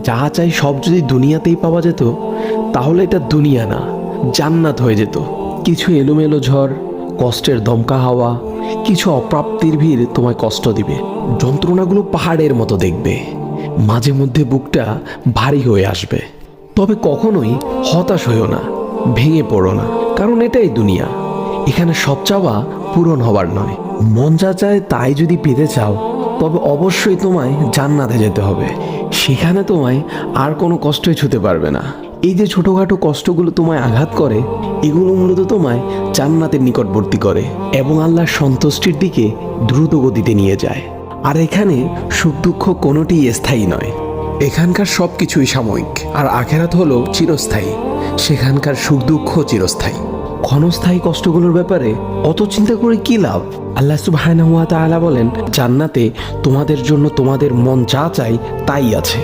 যা চাই সব যদি দুনিয়াতেই পাওয়া যেত, তাহলে এটা দুনিয়া না, জান্নাত হয়ে যেত। কিছু এলোমেলো ঝড়, কষ্টের দমকা হাওয়া, কিছু অপ্রাপ্তির ভিড় তোমায় কষ্ট দিবে, যন্ত্রণাগুলো পাহাড়ের মতো দেখবে, মাঝে মধ্যে বুকটা ভারী হয়ে আসবে। তবে কখনোই হতাশ হইও না, ভেঙে পড়ো না, কারণ এটাই দুনিয়া। এখানে সব চাওয়া পূরণ হবার নয়। মন যা চায় তাই যদি পেতে চাও, তবে অবশ্যই তোমায় জান্নাতে যেতে হবে। সেখানে তোমায় আর কোনো কষ্টই ছুতে পারবে না। এই যে ছোটখাটো কষ্টগুলো তোমায় আঘাত করে, এগুলো মূলত তোমায় জান্নাতের নিকটবর্তী করে এবং আল্লাহর সন্তুষ্টির দিকে দ্রুত গতিতে নিয়ে যায়। আর এখানে সুখ দুঃখ কোনোটিই স্থায়ী নয়। এখানকার সব কিছুই সাময়িক, আর আখেরাত হলো চিরস্থায়ী। সেখানকার সুখ দুঃখ চিরস্থায়ী। ক্ষণস্থায়ী কষ্টগুলোর ব্যাপারে অত চিন্তা করে কি লাভ? আল্লাহ সুবহানাহু ওয়া তাআলা বলেন, জান্নাতে তোমাদের জন্য তোমাদের মন যা চায় তাই আছে।